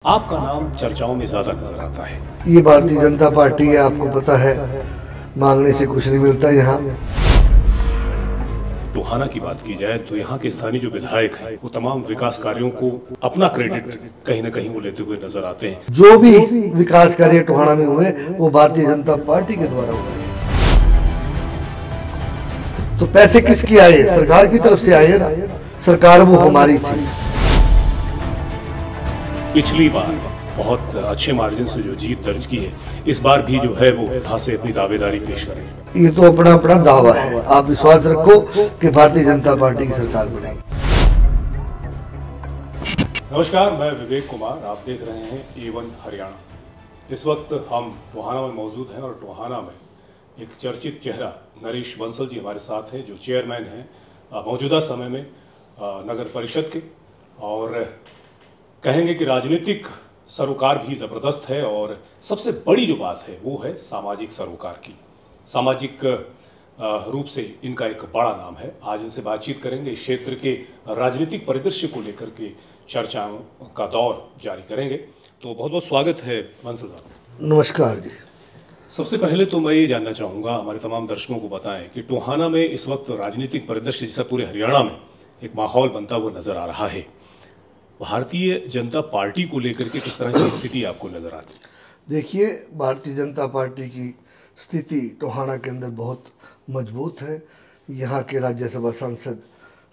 आपका नाम चर्चाओं में ज्यादा नजर आता है। ये भारतीय जनता पार्टी है, आपको पता है, मांगने से कुछ नहीं मिलता यहाँ। टोहाना की बात की जाए तो यहाँ के स्थानीय जो विधायक हैं वो तमाम विकास कार्यों को अपना क्रेडिट कहीं ना कहीं वो लेते हुए नजर आते हैं। जो भी विकास कार्य टोहाना में हुए वो भारतीय जनता पार्टी के द्वारा हुए हैं। तो पैसे किसकी आए? सरकार की तरफ से आए ना। सरकार वो हमारी थी। पिछली बार बहुत अच्छे मार्जिन से जो जीत दर्ज की है, इस बार भी जो है वो यहाँ से अपनी दावेदारी पेश करें। ये तो अपना अपना दावा है। आप विश्वास रखो कि भारतीय जनता पार्टी की सरकार बनेगी। नमस्कार, मैं विवेक कुमार, आप देख रहे हैं A1 हरियाणा। इस वक्त हम टोहाना में मौजूद हैं और टोहाना में एक चर्चित चेहरा नरेश बंसल जी हमारे साथ हैं, जो चेयरमैन हैं मौजूदा समय में नगर परिषद के, और कहेंगे कि राजनीतिक सरोकार भी ज़बरदस्त है। और सबसे बड़ी जो बात है वो है सामाजिक सरोकार की। सामाजिक रूप से इनका एक बड़ा नाम है। आज इनसे बातचीत करेंगे, इस क्षेत्र के राजनीतिक परिदृश्य को लेकर के चर्चाओं का दौर जारी करेंगे। तो बहुत बहुत स्वागत है बंसल साहब। नमस्कार जी। सबसे पहले तो मैं ये जानना चाहूँगा, हमारे तमाम दर्शकों को बताएं कि टोहाना में इस वक्त राजनीतिक परिदृश्य जैसा पूरे हरियाणा में एक माहौल बनता हुआ नजर आ रहा है। भारतीय जनता पार्टी को लेकर के किस तरह की स्थिति आपको नजर आती है? देखिए, भारतीय जनता पार्टी की स्थिति टोहाना के अंदर बहुत मजबूत है। यहाँ के राज्यसभा सांसद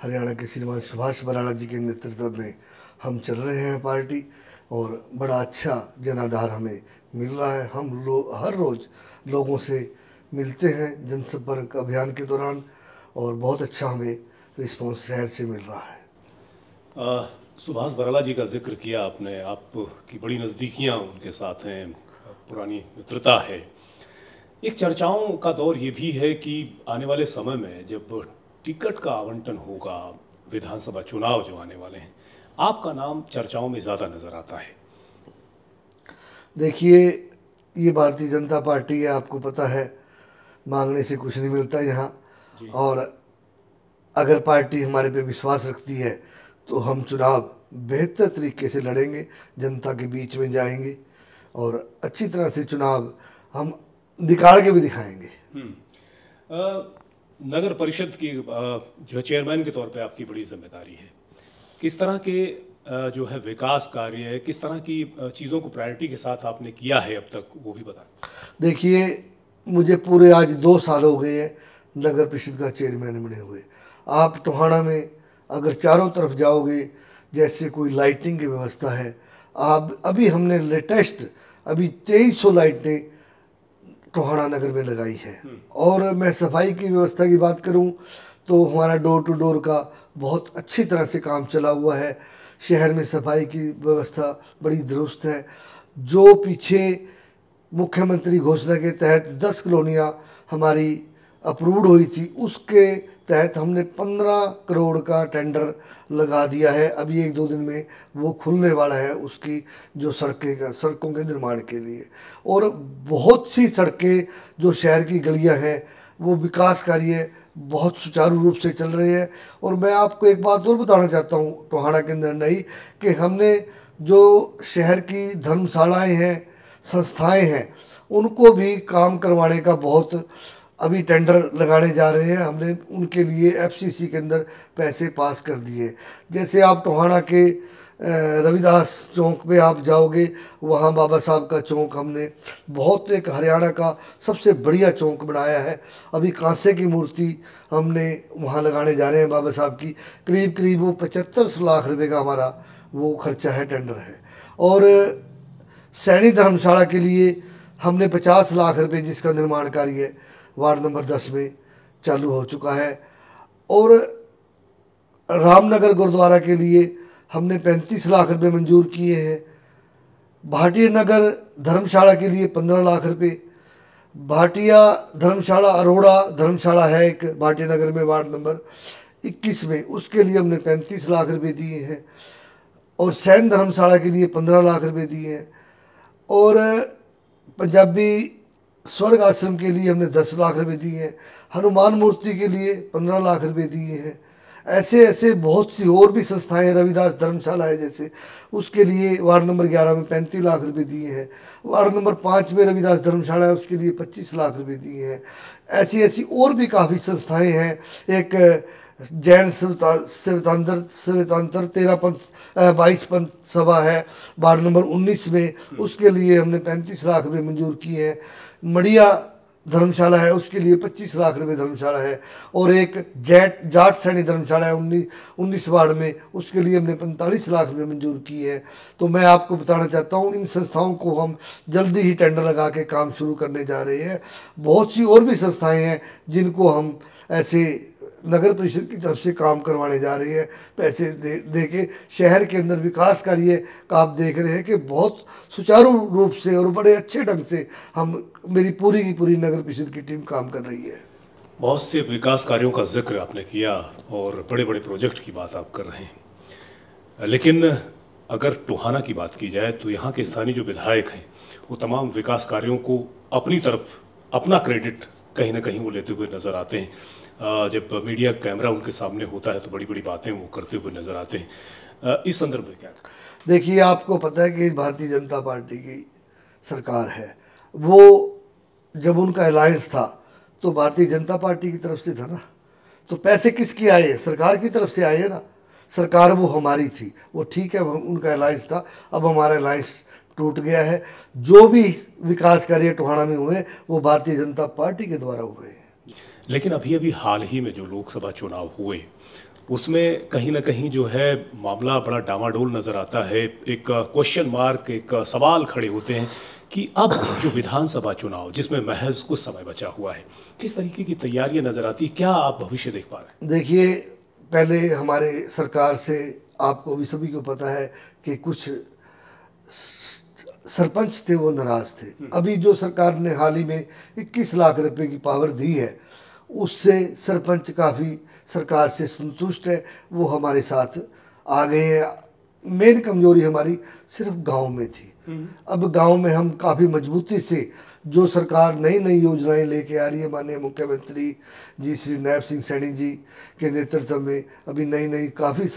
हरियाणा के श्रीमान सुभाष बराला जी के नेतृत्व में हम चल रहे हैं पार्टी, और बड़ा अच्छा जनाधार हमें मिल रहा है। हम लोग हर रोज़ लोगों से मिलते हैं जनसंपर्क अभियान के दौरान, और बहुत अच्छा हमें रिस्पॉन्स शहर से मिल रहा है। सुभाष बराला जी का जिक्र किया आपने, आपकी बड़ी नज़दीकियां उनके साथ हैं, पुरानी मित्रता है। एक चर्चाओं का दौर ये भी है कि आने वाले समय में जब टिकट का आवंटन होगा, विधानसभा चुनाव जो आने वाले हैं, आपका नाम चर्चाओं में ज़्यादा नज़र आता है। देखिए, ये भारतीय जनता पार्टी है, आपको पता है, मांगने से कुछ नहीं मिलता यहाँ। और अगर पार्टी हमारे पे विश्वास रखती है तो हम चुनाव बेहतर तरीके से लड़ेंगे, जनता के बीच में जाएंगे और अच्छी तरह से चुनाव हम दिखाड़ के भी दिखाएंगे। नगर परिषद की जो चेयरमैन के तौर पे आपकी बड़ी जिम्मेदारी है। किस तरह के जो है विकास कार्य है, किस तरह की चीज़ों को प्रायोरिटी के साथ आपने किया है अब तक, वो भी बताएं। देखिए, मुझे पूरे आज 2 साल हो गए हैं नगर परिषद का चेयरमैन बने हुए। आप टोहाना में अगर चारों तरफ जाओगे, जैसे कोई लाइटिंग की व्यवस्था है, आप अभी हमने लेटेस्ट 2300 लाइटें टोहाना नगर में लगाई है। और मैं सफाई की व्यवस्था की बात करूं तो हमारा डोर टू डोर का बहुत अच्छी तरह से काम चला हुआ है। शहर में सफाई की व्यवस्था बड़ी दुरुस्त है। जो पीछे मुख्यमंत्री घोषणा के तहत 10 कॉलोनियाँ हमारी अप्रूव्ड हुई थी, उसके तहत हमने 15 करोड़ का टेंडर लगा दिया है। अभी 1-2 दिन में वो खुलने वाला है, उसकी जो सड़कों के निर्माण के लिए। और बहुत सी सड़कें जो शहर की गलियां हैं, वो विकास कार्य बहुत सुचारू रूप से चल रहे हैं। और मैं आपको एक बात और बताना चाहता हूँ टोहाना के अंदर नहीं, कि हमने जो शहर की धर्मशालाएँ हैं, संस्थाएँ हैं, उनको भी काम करवाने का बहुत अभी टेंडर लगाने जा रहे हैं। हमने उनके लिए FCC के अंदर पैसे पास कर दिए। जैसे आप टोहाना के रविदास चौक में आप जाओगे, वहाँ बाबा साहब का चौक हमने बहुत एक हरियाणा का सबसे बढ़िया चौक बनाया है। अभी कांसे की मूर्ति हमने वहाँ लगाने जा रहे हैं बाबा साहब की। करीब वो 75 लाख रुपए का हमारा वो खर्चा है, टेंडर है। और सैनी धर्मशाला के लिए हमने 50 लाख रुपये, जिसका निर्माण कार्य वार्ड नंबर 10 में चालू हो चुका है। और रामनगर गुरुद्वारा के लिए हमने 35 लाख रुपए मंजूर किए हैं। भाटिया नगर धर्मशाला के लिए 15 लाख रुपए। भाटिया धर्मशाला, अरोड़ा धर्मशाला है एक भाटिया नगर में वार्ड नंबर 21 में, उसके लिए हमने 35 लाख रुपए दिए हैं। और सैन धर्मशाला के लिए 15 लाख रुपए दिए हैं। और पंजाबी स्वर्ग आश्रम के लिए हमने 10 लाख रुपए दिए हैं। हनुमान मूर्ति के लिए 15 लाख रुपए दिए हैं। ऐसे ऐसे बहुत सी और भी संस्थाएं, रविदास धर्मशाला है जैसे, उसके लिए वार्ड नंबर 11 में 35 लाख रुपए दिए हैं। वार्ड नंबर 5 में रविदास धर्मशाला है, उसके लिए 25 लाख रुपए दिए हैं। ऐसी ऐसी और भी काफ़ी संस्थाएं हैं। एक जैन सवेतांतर 13 पंथ 22 पंथ सभा है वार्ड नंबर 19 में, उसके लिए हमने 35 लाख रुपए मंजूर किए हैं। मड़िया धर्मशाला है, उसके लिए 25 लाख रुपए धर्मशाला है। और एक जाट सैनी धर्मशाला है 19 वार्ड में, उसके लिए हमने 45 लाख रुपए मंजूर किए हैं। तो मैं आपको बताना चाहता हूँ, इन संस्थाओं को हम जल्दी ही टेंडर लगा के काम शुरू करने जा रहे हैं। बहुत सी और भी संस्थाएं हैं जिनको हम ऐसे नगर परिषद की तरफ से काम करवाने जा रही है। पैसे दे के शहर के अंदर विकास कार्य का आप देख रहे हैं कि बहुत सुचारू रूप से और बड़े अच्छे ढंग से मेरी पूरी की पूरी नगर परिषद की टीम काम कर रही है। बहुत से विकास कार्यों का जिक्र आपने किया और बड़े बड़े प्रोजेक्ट की बात आप कर रहे हैं, लेकिन अगर टोहाना की बात की जाए तो यहाँ के स्थानीय जो विधायक हैं वो तमाम विकास कार्यों को अपनी तरफ अपना क्रेडिट कहीं ना कहीं वो लेते हुए नज़र आते हैं। जब मीडिया कैमरा उनके सामने होता है तो बड़ी बड़ी बातें वो करते हुए नज़र आते हैं। इस संदर्भ में क्या? देखिए, आपको पता है कि भारतीय जनता पार्टी की सरकार है, वो जब उनका अलायंस था तो भारतीय जनता पार्टी की तरफ से था ना, तो पैसे किसके आए? सरकार की तरफ से आए हैं ना। सरकार वो हमारी थी, वो ठीक है, उनका अलायंस था, अब हमारा अलायंस टूट गया है। जो भी विकास कार्य टोहाना में हुए वो भारतीय जनता पार्टी के द्वारा हुए हैं। लेकिन अभी अभी हाल ही में जो लोकसभा चुनाव हुए उसमें कहीं ना कहीं जो है मामला बड़ा डामाडोल नज़र आता है। एक क्वेश्चन मार्क, एक सवाल खड़े होते हैं कि अब जो विधानसभा चुनाव जिसमें महज कुछ समय बचा हुआ है, किस तरीके की तैयारियां नज़र आती, क्या आप भविष्य देख पा रहे हैं? देखिए, पहले हमारे सरकार से आपको भी सभी को पता है कि कुछ सरपंच थे वो नाराज थे। अभी जो सरकार ने हाल ही में 21 लाख रुपए की पावर दी है, उससे सरपंच काफ़ी सरकार से संतुष्ट है, वो हमारे साथ आ गए हैं। मेन कमजोरी हमारी सिर्फ गांव में थी। अब गांव में हम काफ़ी मजबूती से जो सरकार नई नई योजनाएं लेके आ रही है, माननीय मुख्यमंत्री जी श्री नायब सिंह सैनी जी के नेतृत्व में अभी नई नई काफ़ी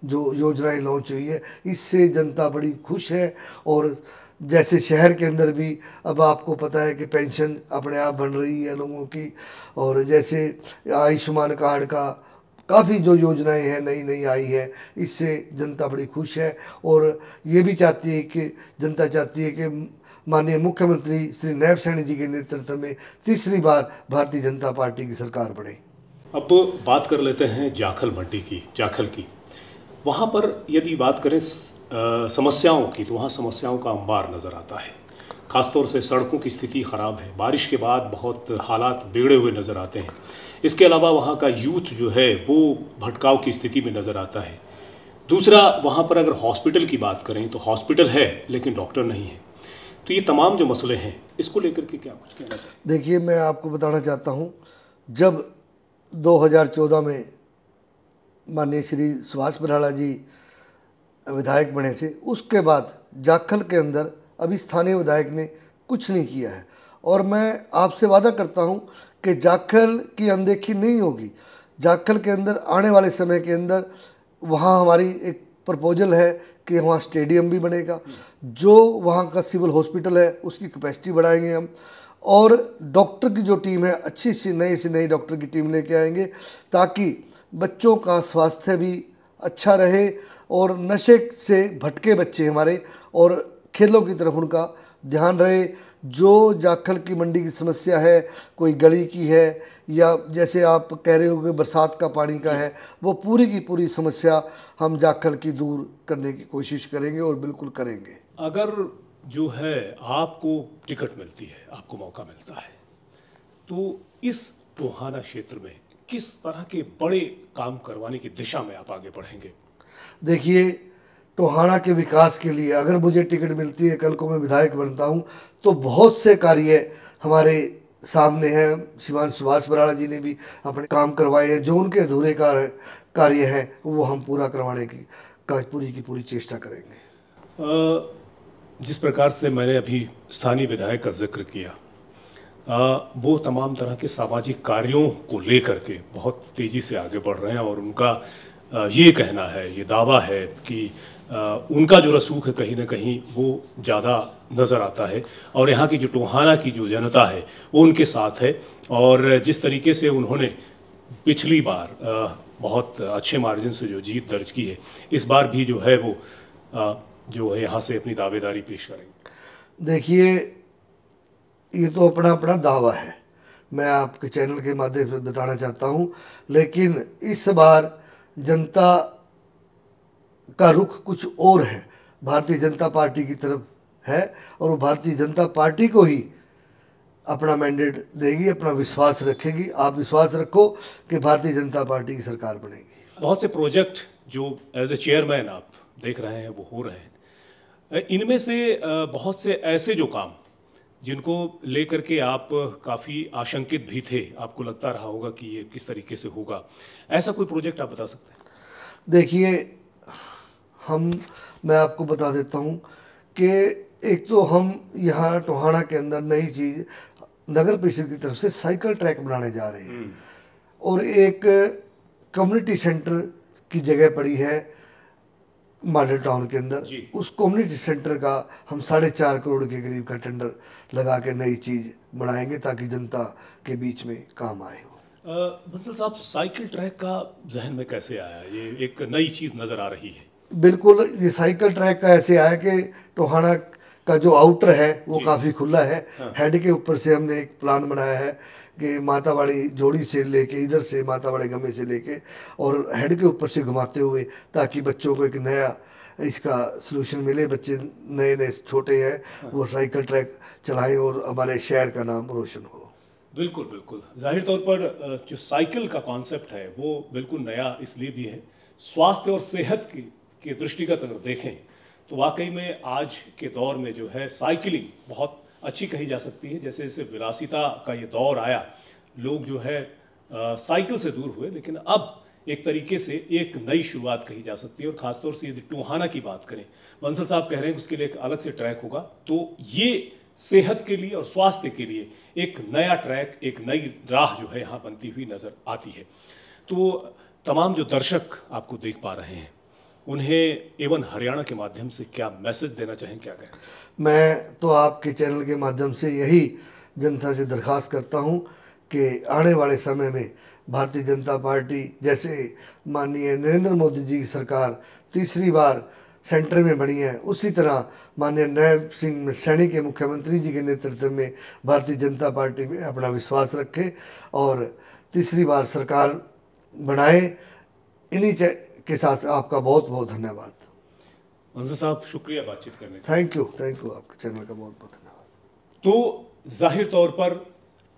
जो योजनाएं लॉन्च हुई है, इससे जनता बड़ी खुश है। और जैसे शहर के अंदर भी अब आपको पता है कि पेंशन अपने आप बन रही है लोगों की, और जैसे आयुष्मान कार्ड का काफ़ी जो योजनाएं हैं नई नई आई है, इससे जनता बड़ी खुश है। और ये भी चाहती है कि जनता चाहती है कि माननीय मुख्यमंत्री श्री नायब सैनी जी के नेतृत्व में तीसरी बार भारतीय जनता पार्टी की सरकार बने। अब बात कर लेते हैं जाखल मंडी की, जाखल की। वहाँ पर यदि बात करें समस्याओं की, तो वहाँ समस्याओं का अंबार नज़र आता है। ख़ासतौर से सड़कों की स्थिति ख़राब है, बारिश के बाद बहुत हालात बिगड़े हुए नज़र आते हैं। इसके अलावा वहाँ का यूथ जो है वो भटकाव की स्थिति में नज़र आता है। दूसरा, वहाँ पर अगर हॉस्पिटल की बात करें तो हॉस्पिटल है लेकिन डॉक्टर नहीं है। तो ये तमाम जो मसले हैं, इसको लेकर के क्या कुछ कहना चाहिए? देखिए, मैं आपको बताना चाहता हूँ, जब 2014 में माननीय श्री सुभाष बराड़ा जी विधायक बने थे, उसके बाद जाखल के अंदर अभी स्थानीय विधायक ने कुछ नहीं किया है। और मैं आपसे वादा करता हूं कि जाखल की अनदेखी नहीं होगी। जाखल के अंदर आने वाले समय के अंदर वहां हमारी एक प्रपोजल है कि वहाँ स्टेडियम भी बनेगा, जो वहाँ का सिविल हॉस्पिटल है उसकी कैपेसिटी बढ़ाएंगे हम, और डॉक्टर की जो टीम है अच्छी से नई डॉक्टर की टीम लेके आएंगे, ताकि बच्चों का स्वास्थ्य भी अच्छा रहे और नशे से भटके बच्चे हमारे और खेलों की तरफ उनका ध्यान रहे। जो जाखल की मंडी की समस्या है, कोई गली की है या जैसे आप कह रहे हो कि बरसात का पानी का है, वो पूरी की पूरी समस्या हम जाखल की दूर करने की कोशिश करेंगे और बिल्कुल करेंगे। अगर जो है आपको टिकट मिलती है, आपको मौका मिलता है, तो इस टोहाना क्षेत्र में किस तरह के बड़े काम करवाने की दिशा में आप आगे बढ़ेंगे? देखिए, टोहाना के विकास के लिए अगर मुझे टिकट मिलती है, कल को मैं विधायक बनता हूं, तो बहुत से कार्य हमारे सामने हैं। श्रीमान सुभाष बराड़ा जी ने भी अपने काम करवाए हैं, जो उनके अधूरे कार्य हैं वो हम पूरा करवाने की पूरी की पूरी चेष्टा करेंगे। जिस प्रकार से मैंने अभी स्थानीय विधायक का जिक्र किया, वो तमाम तरह के सामाजिक कार्यों को लेकर के बहुत तेज़ी से आगे बढ़ रहे हैं और उनका ये कहना है, ये दावा है कि उनका जो रसूख है कहीं ना कहीं वो ज़्यादा नज़र आता है और यहाँ की जो टोहाना की जो जनता है वो उनके साथ है। और जिस तरीके से उन्होंने पिछली बार बहुत अच्छे मार्जिन से जो जीत दर्ज की है, इस बार भी जो है वो जो है यहाँ से अपनी दावेदारी पेश करेंगे। देखिए, ये तो अपना अपना दावा है, मैं आपके चैनल के माध्यम से बताना चाहता हूँ, लेकिन इस बार जनता का रुख कुछ और है, भारतीय जनता पार्टी की तरफ है और वो भारतीय जनता पार्टी को ही अपना मैंडेट देगी, अपना विश्वास रखेगी। आप विश्वास रखो कि भारतीय जनता पार्टी की सरकार बनेगी। बहुत से प्रोजेक्ट जो एज ए चेयरमैन आप देख रहे हैं वो हो रहे हैं, इनमें से बहुत से ऐसे जो काम जिनको लेकर के आप काफ़ी आशंकित भी थे, आपको लगता रहा होगा कि ये किस तरीके से होगा, ऐसा कोई प्रोजेक्ट आप बता सकते हैं? देखिए, मैं आपको बता देता हूँ कि एक तो हम यहाँ टोहाना के अंदर नई चीज़ नगर परिषद की तरफ से साइकिल ट्रैक बनाने जा रहे हैं और एक कम्युनिटी सेंटर की जगह पड़ी है मॉडल टाउन के अंदर। उस कम्युनिटी सेंटर का हम 4.5 करोड़ के करीब का टेंडर लगा के नई चीज़ बनाएंगे ताकि जनता के बीच में काम आए। बंसल साहब, साइकिल ट्रैक का जहन में कैसे आया? ये एक नई चीज़ नज़र आ रही है। बिल्कुल, ये साइकिल ट्रैक का ऐसे आया कि टोहाना का जो आउटर है वो काफ़ी खुला है। हाँ। हेड के ऊपर से हमने एक प्लान बनाया है कि मातावाड़ी जोड़ी से लेके इधर से मातावाड़ी गमे से लेके और हेड के ऊपर से घुमाते हुए, ताकि बच्चों को एक नया इसका सलूशन मिले। बच्चे नए नए छोटे हैं, हाँ, वो साइकिल ट्रैक चलाएं और हमारे शहर का नाम रोशन हो। बिल्कुल बिल्कुल, जाहिर तौर पर जो साइकिल का कॉन्सेप्ट है वो बिल्कुल नया इसलिए भी है, स्वास्थ्य और सेहत की दृष्टिगत अगर देखें तो वाकई में आज के दौर में जो है साइकिलिंग बहुत अच्छी कही जा सकती है। जैसे जैसे विलासिता का ये दौर आया, लोग जो है साइकिल से दूर हुए, लेकिन अब एक तरीके से एक नई शुरुआत कही जा सकती है। और ख़ासतौर से यदि टोहाना की बात करें, बंसल साहब कह रहे हैं कि उसके लिए एक अलग से ट्रैक होगा, तो ये सेहत के लिए और स्वास्थ्य के लिए एक नया ट्रैक, एक नई राह जो है यहाँ बनती हुई नज़र आती है। तो तमाम जो दर्शक आपको देख पा रहे हैं, उन्हें A1 हरियाणा के माध्यम से क्या मैसेज देना चाहें, क्या कहें? मैं तो आपके चैनल के माध्यम से यही जनता से दरख्वास्त करता हूं कि आने वाले समय में भारतीय जनता पार्टी, जैसे माननीय नरेंद्र मोदी जी की सरकार तीसरी बार सेंटर में बनी है, उसी तरह माननीय नायब सिंह सैनी के मुख्यमंत्री जी के नेतृत्व में भारतीय जनता पार्टी में अपना विश्वास रखे और तीसरी बार सरकार बनाए। इन्हीं के साथ आपका बहुत बहुत धन्यवाद। मंजर साहब, शुक्रिया बातचीत करने का। थैंक यू, आपके चैनल का बहुत बहुत धन्यवाद। तो जाहिर तौर पर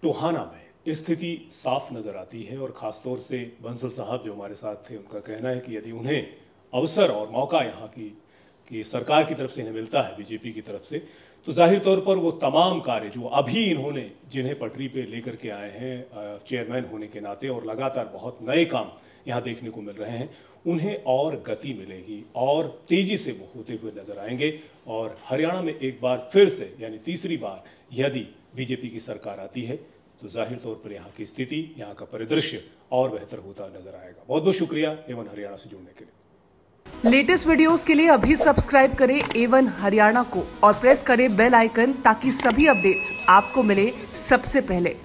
टोहाना में स्थिति साफ नज़र आती है और ख़ासतौर से बंसल साहब जो हमारे साथ थे, उनका कहना है कि यदि उन्हें अवसर और मौका यहाँ की सरकार की तरफ से इन्हें मिलता है, बीजेपी की तरफ से, तो जाहिर तौर पर वो तमाम कार्य जो अभी इन्होंने जिन्हें पटरी पे लेकर के आए हैं चेयरमैन होने के नाते, और लगातार बहुत नए काम यहाँ देखने को मिल रहे हैं, उन्हें और गति मिलेगी और तेज़ी से वो होते हुए नजर आएंगे। और हरियाणा में एक बार फिर से, यानी तीसरी बार यदि बीजेपी की सरकार आती है, तो जाहिर तौर पर यहाँ की स्थिति, यहाँ का परिदृश्य और बेहतर होता नजर आएगा। बहुत बहुत शुक्रिया A1 हरियाणा से जुड़ने के लिए। लेटेस्ट वीडियोस के लिए अभी सब्सक्राइब करें A1 हरियाणा को और प्रेस करें बेल आइकन ताकि सभी अपडेट्स आपको मिले सबसे पहले।